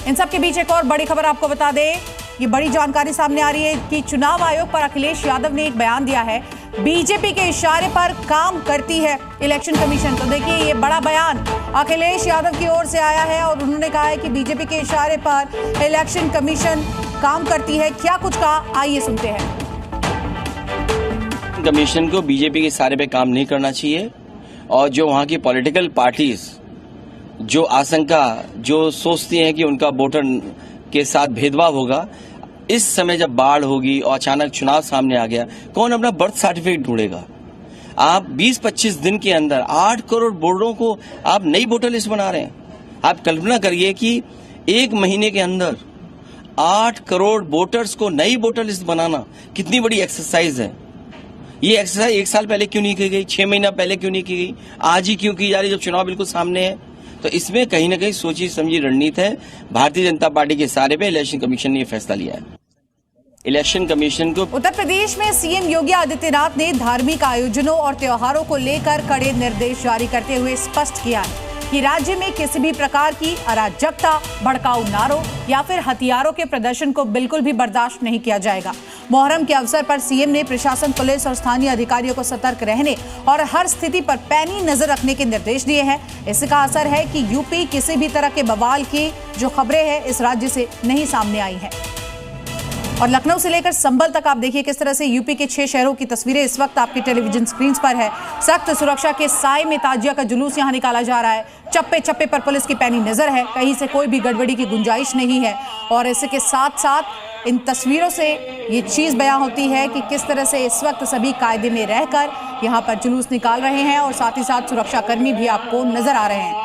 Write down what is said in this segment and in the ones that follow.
इन सब के बीच एक और बड़ी खबर आपको बता दें, ये बड़ी जानकारी सामने आ रही है कि चुनाव आयोग पर अखिलेश यादव ने एक बयान दिया है। बीजेपी के इशारे पर काम करती है इलेक्शन कमीशन। तो देखिए, ये बड़ा बयान अखिलेश यादव की ओर से आया है और उन्होंने कहा है कि बीजेपी के इशारे पर इलेक्शन कमीशन काम करती है। क्या कुछ कहा, आइए सुनते हैं। कमीशन को बीजेपी के इशारे पे काम नहीं करना चाहिए और जो वहाँ की पॉलिटिकल पार्टीज जो आशंका जो सोचती हैं कि उनका वोटर के साथ भेदभाव होगा, इस समय जब बाढ़ होगी और अचानक चुनाव सामने आ गया, कौन अपना बर्थ सर्टिफिकेट ढूंढेगा? आप 20-25 दिन के अंदर 8 करोड़ वोटरों को आप नई वोटर लिस्ट बना रहे हैं। आप कल्पना करिए कि 1 महीने के अंदर 8 करोड़ वोटर्स को नई वोटर लिस्ट बनाना कितनी बड़ी एक्सरसाइज है। ये एक्सरसाइज 1 साल पहले क्यों नहीं की गई, 6 महीना पहले क्यों नहीं की गई, आज ही क्यों की जा रही जब चुनाव बिल्कुल सामने है? तो इसमें कहीं ना कहीं सोची समझी रणनीति है। भारतीय जनता पार्टी के इशारे पे इलेक्शन कमीशन ने यह फैसला लिया है। इलेक्शन कमीशन को उत्तर प्रदेश में सीएम योगी आदित्यनाथ ने धार्मिक आयोजनों और त्योहारों को लेकर कड़े निर्देश जारी करते हुए स्पष्ट किया है कि राज्य में किसी भी प्रकार की अराजकता, भड़काऊ नारों या फिर हथियारों के प्रदर्शन को बिल्कुल भी बर्दाश्त नहीं किया जाएगा। मुहर्रम के अवसर पर सीएम ने प्रशासन, पुलिस और स्थानीय अधिकारियों को सतर्क रहने और हर स्थिति पर पैनी नजर रखने के निर्देश दिए हैं। इसका असर है कि यूपी किसी भी तरह के बवाल की जो खबरें हैं इस राज्य से नहीं सामने आई हैं। और लखनऊ से लेकर संभल तक आप देखिए किस तरह से यूपी के 6 शहरों की तस्वीरें इस वक्त आपके टेलीविजन स्क्रीन पर है। सख्त सुरक्षा के साए में ताजिया का जुलूस यहां निकाला जा रहा है। चप्पे चप्पे पर पुलिस की पैनी नजर है, कहीं से कोई भी गड़बड़ी की गुंजाइश नहीं है। और इसके साथ साथ इन तस्वीरों से ये चीज बयां होती है कि किस तरह से इस वक्त सभी कायदे में रहकर यहाँ पर जुलूस निकाल रहे हैं और साथ ही साथ सुरक्षाकर्मी भी आपको नजर आ रहे हैं।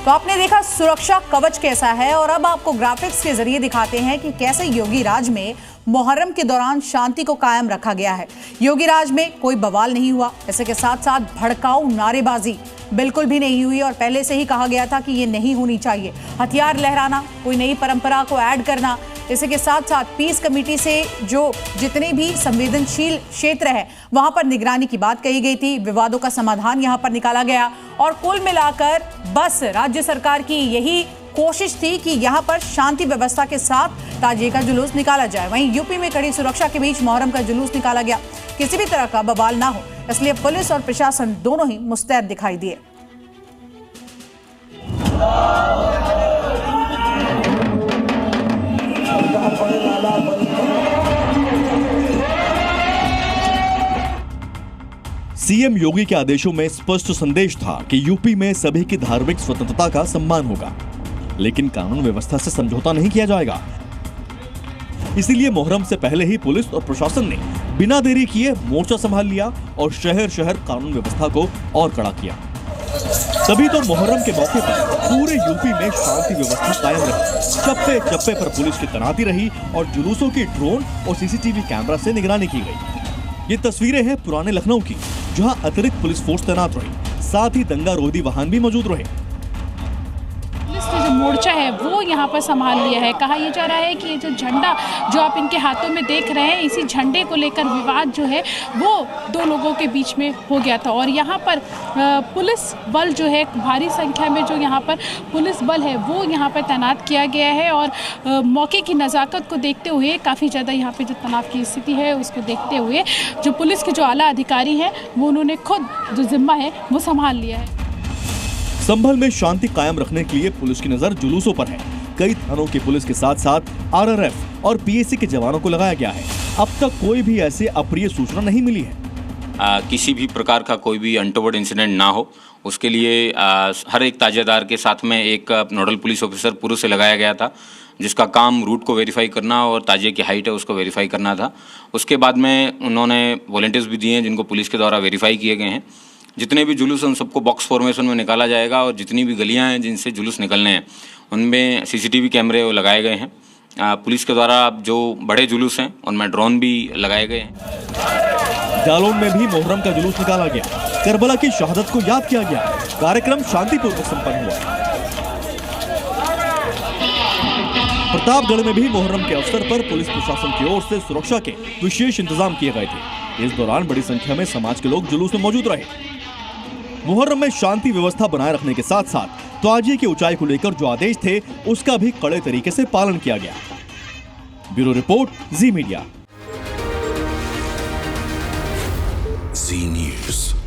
तो आपने देखा सुरक्षा कवच कैसा है और अब आपको ग्राफिक्स के जरिए दिखाते हैं कि कैसे योगी राज में मुहर्रम के दौरान शांति को कायम रखा गया है। योगी राज में कोई बवाल नहीं हुआ, इसके के साथ साथ भड़काऊ नारेबाजी बिल्कुल भी नहीं हुई और पहले से ही कहा गया था कि ये नहीं होनी चाहिए। हथियार लहराना, कोई नई परंपरा को ऐड करना, इसी के साथ साथ पीस कमेटी से जो जितने भी संवेदनशील क्षेत्र है वहां पर निगरानी की बात कही गई थी। विवादों का समाधान यहां पर निकाला गया और कुल मिलाकर बस राज्य सरकार की यही कोशिश थी कि यहां पर शांति व्यवस्था के साथ ताजिए का जुलूस निकाला जाए। वहीं यूपी में कड़ी सुरक्षा के बीच मुहर्रम का जुलूस निकाला गया, किसी भी तरह का बवाल ना हो, इसलिए पुलिस और प्रशासन दोनों ही मुस्तैद दिखाई दिए। सीएम योगी के आदेशों में स्पष्ट संदेश था कि यूपी में सभी की धार्मिक स्वतंत्रता का सम्मान होगा, लेकिन कानून व्यवस्था से समझौता नहीं किया जाएगा। इसीलिए मुहर्रम से पहले ही पुलिस और प्रशासन ने बिना देरी किए मोर्चा संभाल लिया और शहर शहर कानून व्यवस्था को और कड़ा किया। तभी तो मुहर्रम के मौके पर पूरे यूपी में शांति व्यवस्था कायम रही। चप्पे चप्पे पर पुलिस की तैनाती रही और जुलूसों की ड्रोन और सीसीटीवी कैमरा से निगरानी की गई। ये तस्वीरें हैं पुराने लखनऊ की, जहां अतिरिक्त पुलिस फोर्स तैनात रही, साथ ही दंगा रोधी वाहन भी मौजूद रहे। पुलिस ने जो मोर्चा है वो यहाँ पर संभाल लिया है। कहा यह जा रहा है कि ये जो झंडा जो आप इनके हाथों में देख रहे हैं, इसी झंडे को लेकर विवाद जो है वो 2 लोगों के बीच में हो गया था और यहाँ पर पुलिस बल जो है, भारी संख्या में जो यहाँ पर पुलिस बल है वो यहाँ पर तैनात किया गया है। और मौके की नज़ाकत को देखते हुए, काफ़ी ज़्यादा यहाँ पे जो तनाव की स्थिति है उसको देखते हुए जो पुलिस के जो आला अधिकारी हैं वो उन्होंने खुद जो जिम्मा है वो संभाल लिया है। संभल में शांति कायम रखने के लिए पुलिस की नजर जुलूसों पर है। कई थानों की पुलिस के साथ साथ आरआरएफ और पीएसी के जवानों को लगाया गया है। अब तक कोई भी ऐसी अप्रिय सूचना नहीं मिली है। किसी भी प्रकार का कोई भी अनटोवर्ड इंसिडेंट ना हो, उसके लिए हर एक ताजियादार के साथ में एक नोडल पुलिस ऑफिसर पूर्व से लगाया गया था, जिसका काम रूट को वेरीफाई करना और ताजिए की हाइट है उसको वेरीफाई करना था। उसके बाद में उन्होंने वॉलंटियर्स भी दिए हैं जिनको पुलिस के द्वारा वेरीफाई किए गए हैं। जितने भी जुलूस हैं उन सबको बॉक्स फॉर्मेशन में निकाला जाएगा और जितनी भी गलियां हैं जिनसे जुलूस निकलने हैं उनमें सीसीटीवी कैमरे लगाए गए हैं। पुलिस के द्वारा जो बड़े जुलूस हैं उनमें ड्रोन भी लगाए गए हैं। जालौन में भी मुहर्रम का जुलूस निकाला गया, करबला की शहादत को याद किया गया। कार्यक्रम शांतिपूर्वक संपन्न हुआ। प्रतापगढ़ में भी मुहर्रम के अवसर पर पुलिस प्रशासन की ओर से सुरक्षा के विशेष इंतजाम किए गए थे। इस दौरान बड़ी संख्या में समाज के लोग जुलूस में मौजूद रहे। मुहर्रम में शांति व्यवस्था बनाए रखने के साथ साथ ताजिए की ऊंचाई को लेकर जो आदेश थे उसका भी कड़े तरीके से पालन किया गया। ब्यूरो रिपोर्ट, जी मीडिया। जी न्यूज़।